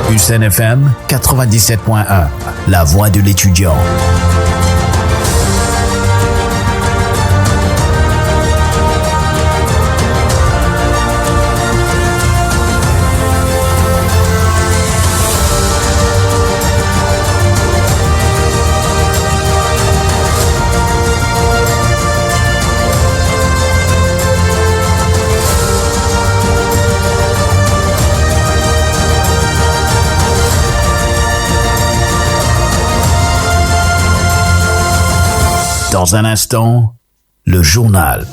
USN FM 97.1, la voix de l'étudiant. Dans un instant, le journal.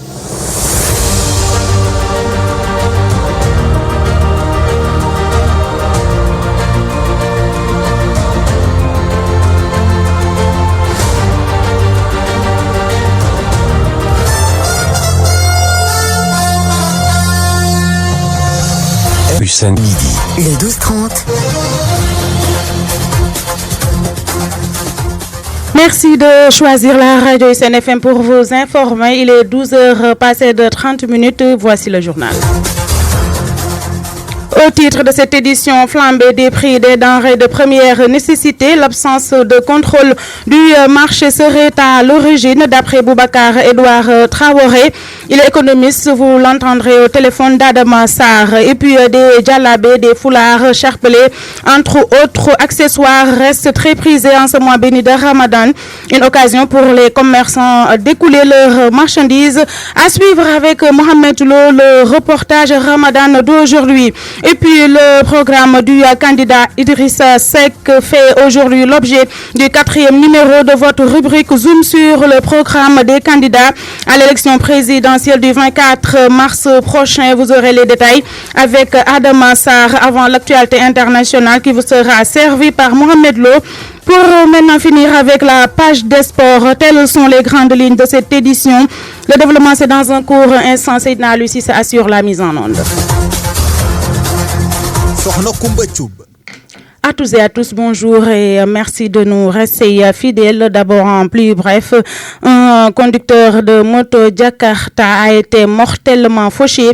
USN midi. Le 12-30. Merci de choisir la radio USN FM pour vous informer. Il est 12h passé de 30 minutes. Voici le journal. Au titre de cette édition, flambée des prix des denrées de première nécessité, l'absence de contrôle du marché serait à l'origine, d'après Boubacar Edouard Traoré. Il est économiste, vous l'entendrez au téléphone d'Adama Sarr. Et puis des djallabés, des foulards, charpelés, entre autres accessoires, restent très prisés en ce mois béni de Ramadan. Une occasion pour les commerçants d'écouler leurs marchandises. À suivre avec Mohamed Lo, le reportage Ramadan d'aujourd'hui. Et puis le programme du candidat Idrissa Seck fait aujourd'hui l'objet du 4e numéro de votre rubrique Zoom sur le programme des candidats à l'élection présidentielle du 24 mars prochain. Vous aurez les détails avec Adama Sarr avant l'actualité internationale qui vous sera servie par Mohamed Lo. Pour maintenant finir avec la page des sports, telles sont les grandes lignes de cette édition. Le développement, c'est dans un court instant. Seydina Lucie assure la mise en onde. À tous et à tous, bonjour et merci de nous rester fidèles. D'abord, en plus bref, un conducteur de moto Jakarta a été mortellement fauché.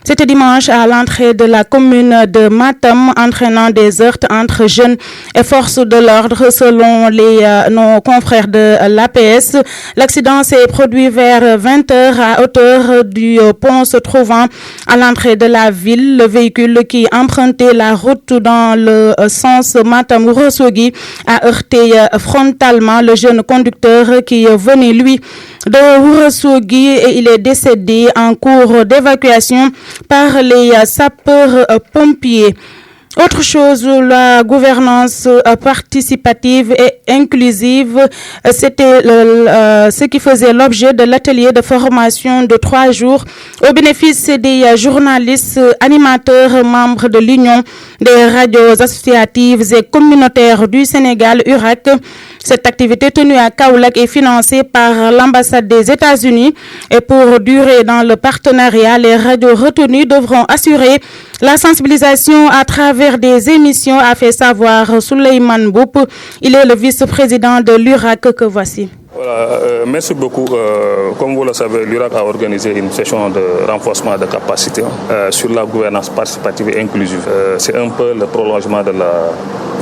C'était dimanche à l'entrée de la commune de Matam, entraînant des heurts entre jeunes et forces de l'ordre, selon nos confrères de l'APS. L'accident s'est produit vers 20h à hauteur du pont se trouvant à l'entrée de la ville. Le véhicule qui empruntait la route dans le sens Matam-Ourossogui a heurté frontalement le jeune conducteur qui venait, lui, de Ourossogui, et il est décédé en cours d'évacuation par les sapeurs-pompiers. Autre chose, la gouvernance participative et inclusive, c'était ce qui faisait l'objet de l'atelier de formation de 3 jours au bénéfice des journalistes, animateurs, membres de l'Union des radios associatives et communautaires du Sénégal, URAC. Cette activité tenue à Kaolack est financée par l'ambassade des États-Unis et pour durer dans le partenariat, les radios retenues devront assurer la sensibilisation à travers des émissions, a fait savoir Souleymane Boup. Il est le vice-président de l'URAC que voici. Voilà, merci beaucoup. Comme vous le savez, l'URAC a organisé une session de renforcement de capacité sur la gouvernance participative et inclusive. C'est un peu le prolongement de la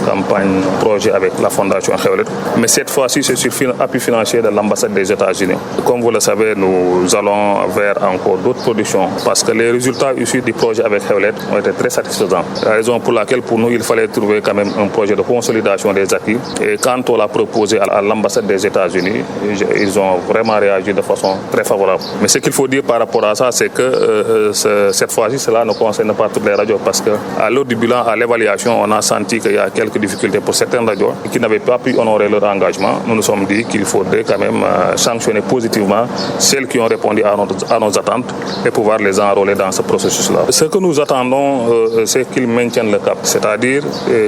campagne projet avec la Fondation Khewlet. Mais cette fois-ci, c'est sur appui financier de l'ambassade des États-Unis. Comme vous le savez, nous allons vers encore d'autres productions parce que les résultats issus du projet avec Khewlet ont été très satisfaisants. La raison pour laquelle, pour nous, il fallait trouver quand même un projet de consolidation des acquis. Et quand on l'a proposé à l'ambassade des États-Unis, ils ont vraiment réagi de façon très favorable. Mais ce qu'il faut dire par rapport à ça, c'est que cette fois-ci, cela ne concerne pas toutes les radios parce qu'à l'heure du bilan, à l'évaluation, on a senti qu'il y a quelques difficultés pour certaines radios qui n'avaient pas pu honorer leur engagement. Nous nous sommes dit qu'il faudrait quand même sanctionner positivement celles qui ont répondu à nos attentes et pouvoir les enrôler dans ce processus-là. Ce que nous attendons, c'est qu'ils maintiennent le cap, c'est-à-dire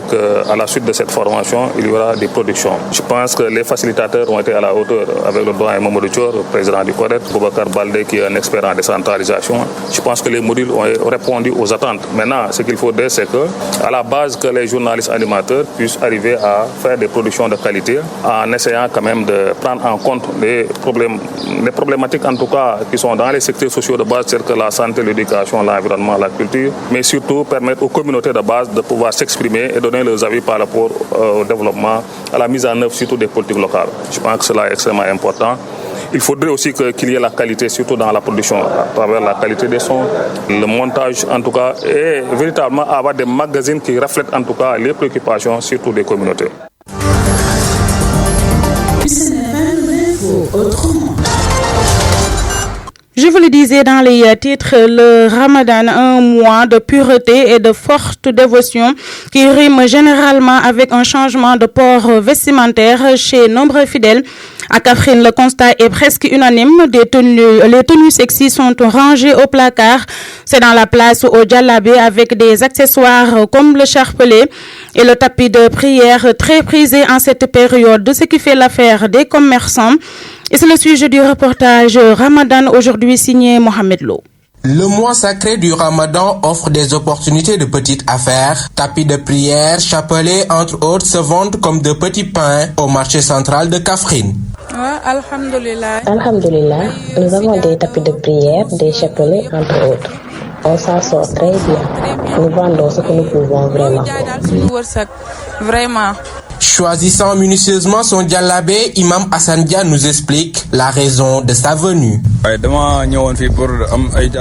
qu'à la suite de cette formation, il y aura des productions. Je pense que les facilitateurs ont été à la hauteur avec le doyen Mamadou Thior, le président du CODET, Boubacar Baldé qui est un expert en décentralisation. Je pense que les modules ont répondu aux attentes. Maintenant, ce qu'il faudrait, c'est que, à la base, que les journalistes animateurs producteurs puissent arriver à faire des productions de qualité en essayant quand même de prendre en compte les problématiques en tout cas qui sont dans les secteurs sociaux de base tels que la santé, l'éducation, l'environnement, la culture, mais surtout permettre aux communautés de base de pouvoir s'exprimer et donner leurs avis par rapport au développement, à la mise en œuvre surtout des politiques locales. Je pense que cela est extrêmement important. Il faudrait aussi qu'il y ait la qualité, surtout dans la production, à travers la qualité des sons, le montage en tout cas, et véritablement avoir des magazines qui reflètent en tout cas les préoccupations, surtout des communautés. Je vous le disais dans les titres, le Ramadan, un mois de pureté et de forte dévotion qui rime généralement avec un changement de port vestimentaire chez nombreux fidèles. À Kaffrine, le constat est presque unanime. Les tenues sexy sont rangées au placard. C'est dans la place au djellabé avec des accessoires comme le chapelet et le tapis de prière très prisé en cette période, ce qui fait l'affaire des commerçants. Et c'est le sujet du reportage Ramadan aujourd'hui signé Mohamed Lo. Le mois sacré du Ramadan offre des opportunités de petites affaires. Tapis de prière, chapelets, entre autres, se vendent comme de petits pains au marché central de Kaffrine. Alhamdulillah, nous avons des tapis de prière, des chapelets, entre autres. On s'en sort très bien. Nous vendons ce que nous pouvons vraiment. Choisissant minutieusement son djellabé, Imam Hassan Dia nous explique la raison de sa venue.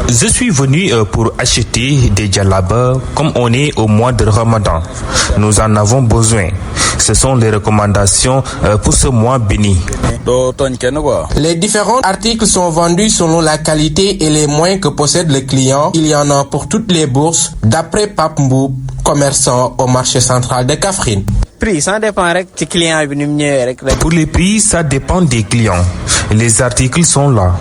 Je suis venu pour acheter des djellabas comme on est au mois de Ramadan. Nous en avons besoin. Ce sont les recommandations pour ce mois béni. Les différents articles sont vendus selon la qualité et les moyens que possède le client. Il y en a pour toutes les bourses, d'après Pape Mboub, commerçant au marché central de Kaffrine. Pour les prix, ça dépend des clients. Les articles sont là.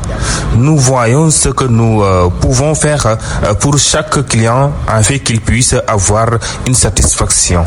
Nous voyons ce que nous pouvons faire pour chaque client afin qu'il puisse avoir une satisfaction.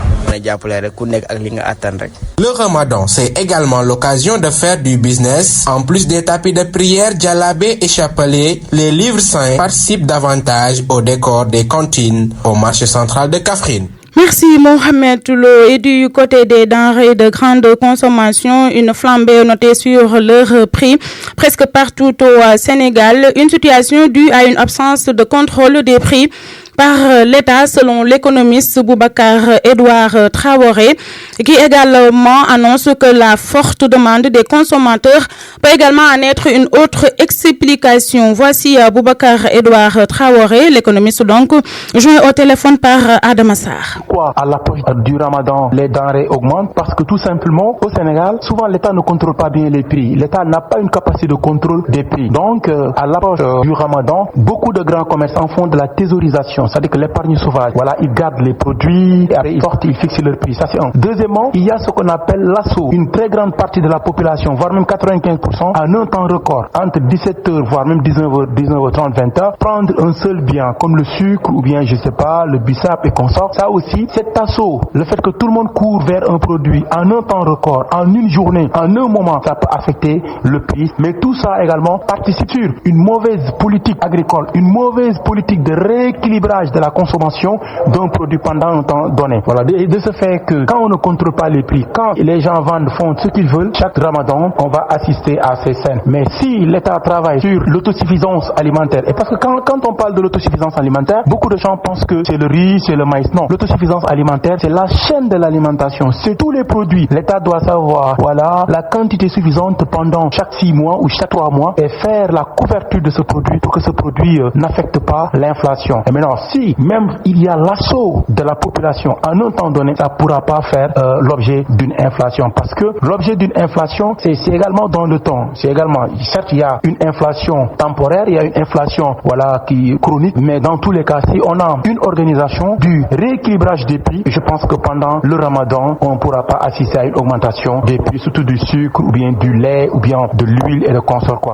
Le Ramadan, c'est également l'occasion de faire du business. En plus des tapis de prière, djellabé et chapelet, les livres saints participent davantage au décor des cantines au marché central de Kaffrine. Merci Mohamed Toulo. Et du côté des denrées de grande consommation, une flambée notée sur leur prix presque partout au Sénégal. Une situation due à une absence de contrôle des prix par l'État, selon l'économiste Boubacar Edouard Traoré, qui également annonce que la forte demande des consommateurs peut également en être une autre explication. Voici Boubacar Edouard Traoré, l'économiste donc, joint au téléphone par Adam Assar. Pourquoi à l'approche du Ramadan, les denrées augmentent? Parce que tout simplement, au Sénégal, souvent l'État ne contrôle pas bien les prix. L'État n'a pas une capacité de contrôle des prix. Donc, à l'approche du Ramadan, beaucoup de grands commerçants font de la thésaurisation. C'est-à-dire que l'épargne sauvage, voilà, ils gardent les produits, après ils sortent, ils fixent leur prix. Ça c'est un. Deuxièmement, il y a ce qu'on appelle l'assaut. Une très grande partie de la population, voire même 95%, en un temps record, entre 17h, voire même 19h30, 20h, prendre un seul bien, comme le sucre, ou bien, je sais pas, le bissap et consorts. Ça aussi, cet assaut, le fait que tout le monde court vers un produit en un temps record, en une journée, en un moment, ça peut affecter le prix. Mais tout ça également participe sur une mauvaise politique agricole, une mauvaise politique de rééquilibrage de la consommation d'un produit pendant un temps donné. Voilà. Et de ce fait que quand on ne contrôle pas les prix, quand les gens vendent, font ce qu'ils veulent, chaque Ramadan, on va assister à ces scènes. Mais si l'État travaille sur l'autosuffisance alimentaire, et parce que quand on parle de l'autosuffisance alimentaire, beaucoup de gens pensent que c'est le riz, c'est le maïs. Non, l'autosuffisance alimentaire, c'est la chaîne de l'alimentation. C'est tous les produits. L'État doit savoir, voilà, la quantité suffisante pendant chaque 6 mois ou chaque 3 mois et faire la couverture de ce produit pour que ce produit n'affecte pas l'inflation. Et maintenant, si même il y a l'assaut de la population en un temps donné, ça ne pourra pas faire l'objet d'une inflation. Parce que l'objet d'une inflation, c'est également dans le temps. C'est également, certes, il y a une inflation temporaire, il y a une inflation, voilà, qui est chronique, mais dans tous les cas, si on a une organisation du rééquilibrage des prix, je pense que pendant le Ramadan, on ne pourra pas assister à une augmentation des prix, surtout du sucre, ou bien du lait, ou bien de l'huile et de consorts, quoi.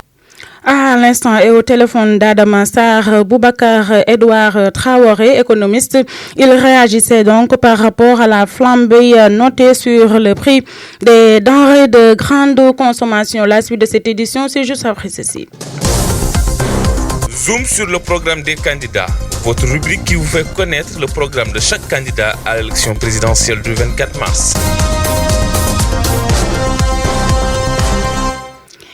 À l'instant, et au téléphone d'Adama Sarr, Boubacar Edouard Traoré, économiste, il réagissait donc par rapport à la flambée notée sur le prix des denrées de grande consommation. La suite de cette édition, c'est juste après ceci. Zoom sur le programme des candidats, votre rubrique qui vous fait connaître le programme de chaque candidat à l'élection présidentielle du 24 mars.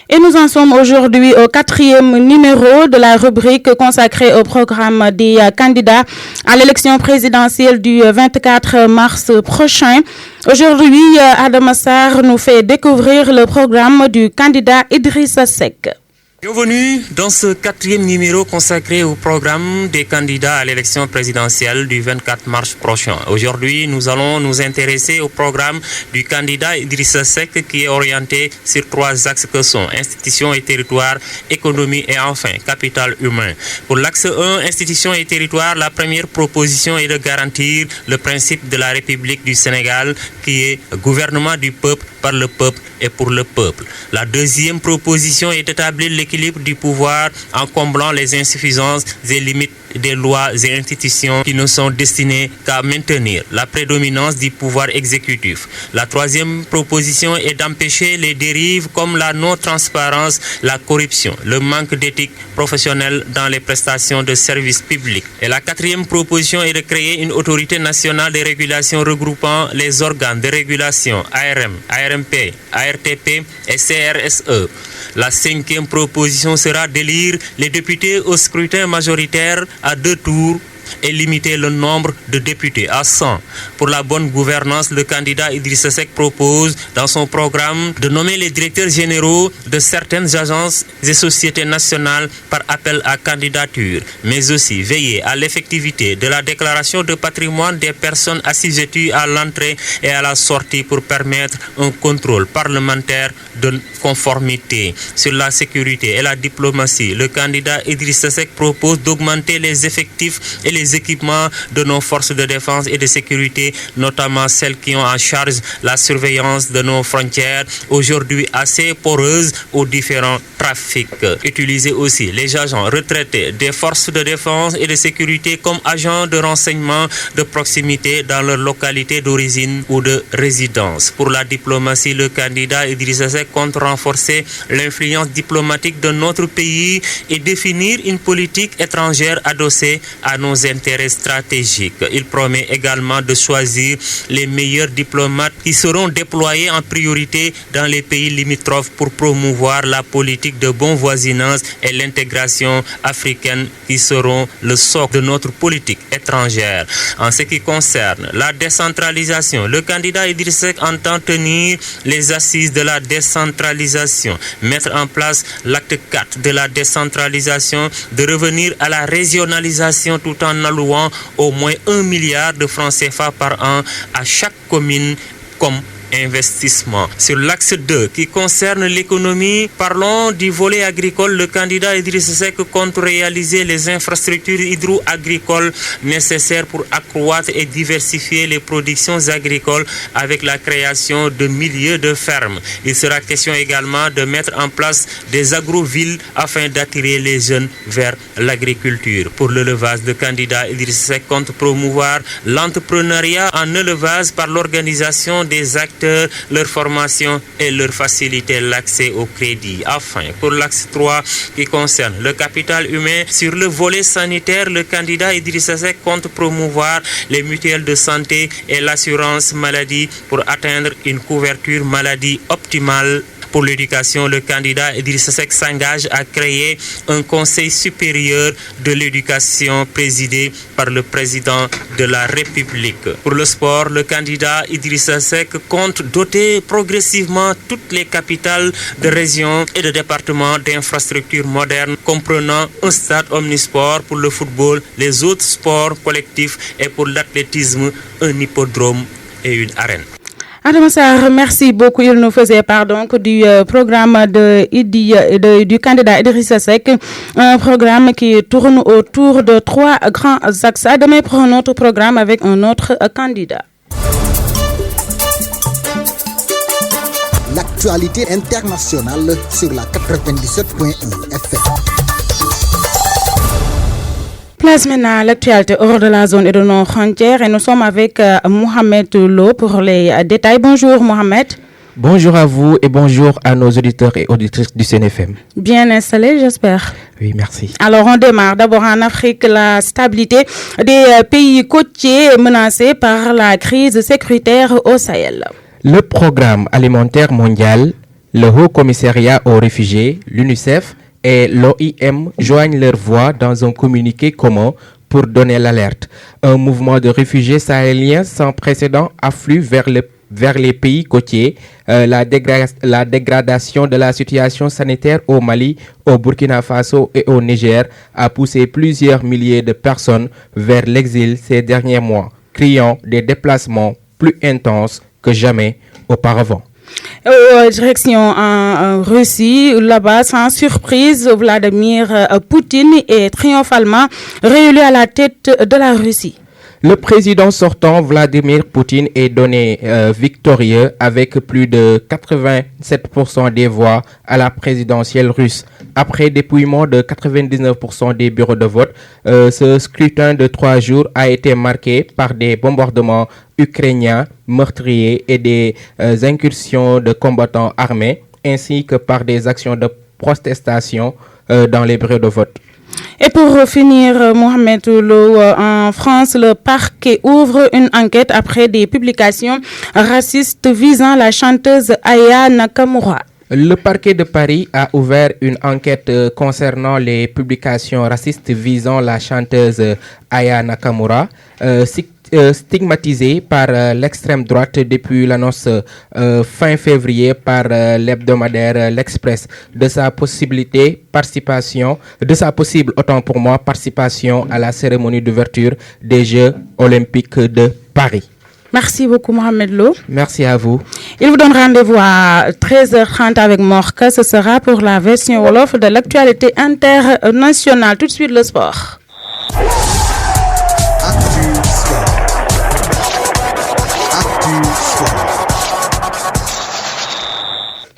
Et nous en sommes aujourd'hui au 4e numéro de la rubrique consacrée au programme des candidats à l'élection présidentielle du 24 mars prochain. Aujourd'hui, Adama Sarr nous fait découvrir le programme du candidat Idrissa Seck. Bienvenue dans ce 4e numéro consacré au programme des candidats à l'élection présidentielle du 24 mars prochain. Aujourd'hui, nous allons nous intéresser au programme du candidat Idrissa Seck qui est orienté sur 3 axes que sont institutions et territoires, économie et enfin capital humain. Pour l'axe 1, institutions et territoires, la première proposition est de garantir le principe de la République du Sénégal qui est gouvernement du peuple, par le peuple et pour le peuple. La deuxième proposition est d'établir l'équilibre du pouvoir en comblant les insuffisances et limites des lois et institutions qui ne sont destinées qu'à maintenir la prédominance du pouvoir exécutif. La troisième proposition est d'empêcher les dérives comme la non-transparence, la corruption, le manque d'éthique professionnelle dans les prestations de services publics. Et la quatrième proposition est de créer une autorité nationale de régulation regroupant les organes de régulation ARM, ARMP, ARTP et CRSE. La cinquième proposition sera d'élire les députés au scrutin majoritaire à 2 tours et limiter le nombre de députés à 100. Pour la bonne gouvernance, le candidat Idrissa Seck propose dans son programme de nommer les directeurs généraux de certaines agences et sociétés nationales par appel à candidature, mais aussi veiller à l'effectivité de la déclaration de patrimoine des personnes assujetties à l'entrée et à la sortie pour permettre un contrôle parlementaire de conformité. Sur la sécurité et la diplomatie, le candidat Idrissa Seck propose d'augmenter les effectifs et les équipements de nos forces de défense et de sécurité, notamment celles qui ont en charge la surveillance de nos frontières, aujourd'hui assez poreuses aux différents trafics. Utiliser aussi les agents retraités des forces de défense et de sécurité comme agents de renseignement de proximité dans leur localité d'origine ou de résidence. Pour la diplomatie, le candidat Idrissa Seck compte renforcer l'influence diplomatique de notre pays et définir une politique étrangère adossée à nos intérêts stratégiques. Il promet également de choisir les meilleurs diplomates qui seront déployés en priorité dans les pays limitrophes pour promouvoir la politique de bon voisinage et l'intégration africaine qui seront le socle de notre politique étrangère. En ce qui concerne la décentralisation, le candidat Idrissa Seck entend tenir les assises de la décentralisation, mettre en place l'acte 4 de la décentralisation, de revenir à la régionalisation tout en allouant au moins 1 milliard de francs CFA par an à chaque commune comme investissement. Sur l'axe 2 qui concerne l'économie, parlons du volet agricole. Le candidat Idrissa Seck compte réaliser les infrastructures hydro-agricoles nécessaires pour accroître et diversifier les productions agricoles avec la création de milliers de fermes. Il sera question également de mettre en place des agrovilles afin d'attirer les jeunes vers l'agriculture. Pour l'élevage, le candidat Idrissa Seck compte promouvoir l'entrepreneuriat en élevage par l'organisation des actes, leur formation et leur faciliter l'accès au crédit. Enfin, pour l'axe 3 qui concerne le capital humain, sur le volet sanitaire, le candidat Idrissa Seck compte promouvoir les mutuelles de santé et l'assurance maladie pour atteindre une couverture maladie optimale. Pour l'éducation, le candidat Idrissa Seck s'engage à créer un conseil supérieur de l'éducation présidé par le président de la République. Pour le sport, le candidat Idrissa Seck compte doter progressivement toutes les capitales de région et de départements d'infrastructures modernes comprenant un stade omnisport pour le football, les autres sports collectifs et pour l'athlétisme, un hippodrome et une arène. Adama Sarr, merci beaucoup. Il nous faisait part donc du programme du candidat Idrissa Seck, un programme qui tourne autour de 3 grands axes. Demain, pour un autre programme avec un autre candidat. L'actualité internationale sur la 97.1 FM. Place maintenant à l'actualité hors de la zone et de nos frontières et nous sommes avec Mohamed Lo pour les détails. Bonjour Mohamed. Bonjour à vous et bonjour à nos auditeurs et auditrices du CNFM. Bien installé, j'espère. Oui, merci. Alors, on démarre. D'abord, en Afrique, la stabilité des pays côtiers est menacée par la crise sécuritaire au Sahel. Le Programme alimentaire mondial, le Haut Commissariat aux réfugiés, l'UNICEF et l'OIM joignent leurs voix dans un communiqué commun pour donner l'alerte. Un mouvement de réfugiés sahéliens sans précédent afflue vers les pays côtiers. La dégradation de la situation sanitaire au Mali, au Burkina Faso et au Niger a poussé plusieurs milliers de personnes vers l'exil ces derniers mois, criant des déplacements plus intenses que jamais auparavant. Direction en Russie, là-bas, sans surprise, Vladimir Poutine est triomphalement réélu à la tête de la Russie. Le président sortant Vladimir Poutine est donné victorieux avec plus de 87% des voix à la présidentielle russe. Après dépouillement de 99% des bureaux de vote, ce scrutin de 3 jours a été marqué par des bombardements ukrainiens meurtriers et des incursions de combattants armés, ainsi que par des actions de protestation dans les bureaux de vote. Et pour finir, Mohamed Lo, en France, le parquet ouvre une enquête après des publications racistes visant la chanteuse Aya Nakamura. Le parquet de Paris a ouvert une enquête concernant les publications racistes visant la chanteuse Aya Nakamura, stigmatisée par l'extrême droite depuis l'annonce fin février par l'hebdomadaire L'Express de sa possible participation à la cérémonie d'ouverture des Jeux Olympiques de Paris. Merci beaucoup Mohamed Lo. Merci à vous. Il vous donne rendez-vous à 13h30 avec Morka. Ce sera pour la version Wolof de l'actualité internationale. Tout de suite le sport.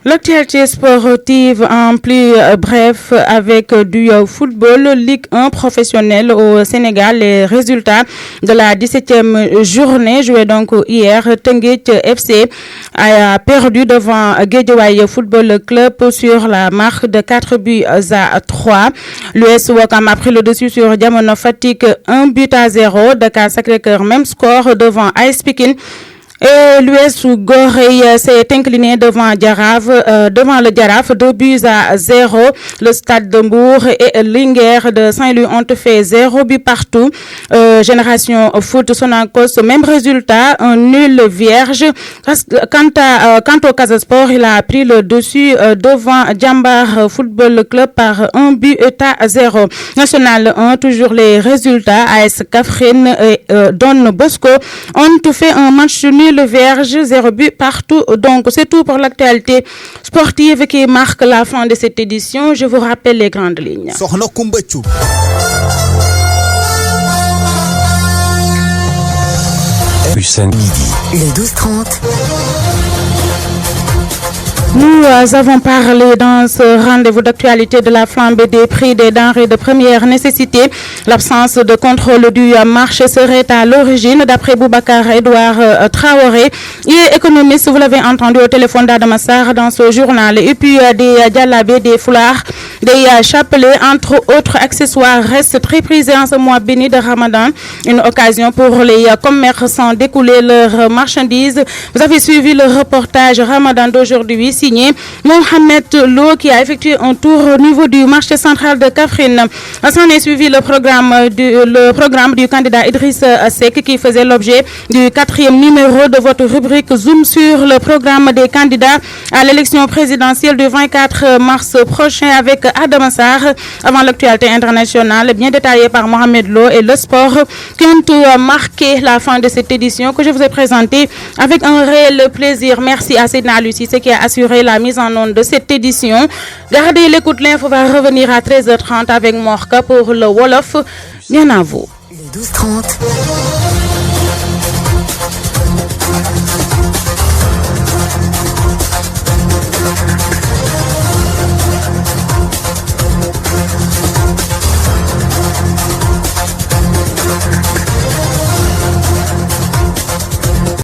L'actualité sportive en plus bref avec du football Ligue 1 professionnel au Sénégal. Les résultats de la 17e journée jouée donc hier, Teungueth FC a perdu devant Guédiawaye Football Club sur la marque de 4-3. L'US Ouakam a pris le dessus sur Diamono Fatick 1-0. Dakar Sacré-Cœur même score devant AS Pikine. Et l'US Gorée s'est incliné devant le Jaraaf, 2-0. Le Stade de Mbour et Linguère de Saint-Louis ont fait 0 but partout. Génération Foot Sonacos, même résultat, un nul vierge. Quant au Casa Sport, il a pris le dessus devant Djambar Football Club par 1-0. National 1, toujours les résultats. AS Kaffrine et Don Bosco ont fait un match nul. Le Vierge, 0 but partout. Donc, c'est tout pour l'actualité sportive qui marque la fin de cette édition. Je vous rappelle les grandes lignes. Hussein Midi. Le 12-30. Nous avons parlé dans ce rendez-vous d'actualité de la flambée des prix des denrées de première nécessité. L'absence de contrôle du marché serait à l'origine, d'après Boubacar Edouard Traoré. Il est économiste, vous l'avez entendu au téléphone d'Adamassar dans ce journal. Et puis des djellabés, des foulards, des chapelets, entre autres accessoires, restent très prisés en ce mois béni de Ramadan. Une occasion pour les commerçants d'écouler leurs marchandises. Vous avez suivi le reportage Ramadan d'aujourd'hui, signé Mohamed Lo, qui a effectué un tour au niveau du marché central de Kaffrine. S'en est suivi le programme du candidat Idriss Seck, qui faisait l'objet du 4e numéro de votre rubrique Zoom sur le programme des candidats à l'élection présidentielle du 24 mars prochain avec Adamassar. Avant l'actualité internationale bien détaillée par Mohamed Lo et le sport qui ont marqué la fin de cette édition que je vous ai présentée avec un réel plaisir. Merci à Sedna Lucie qui a assuré la mise en onde de cette édition. Gardez l'écoute, l'info va revenir à 13h30 avec Morka pour le Wolof. Bien à vous. Le 12-30.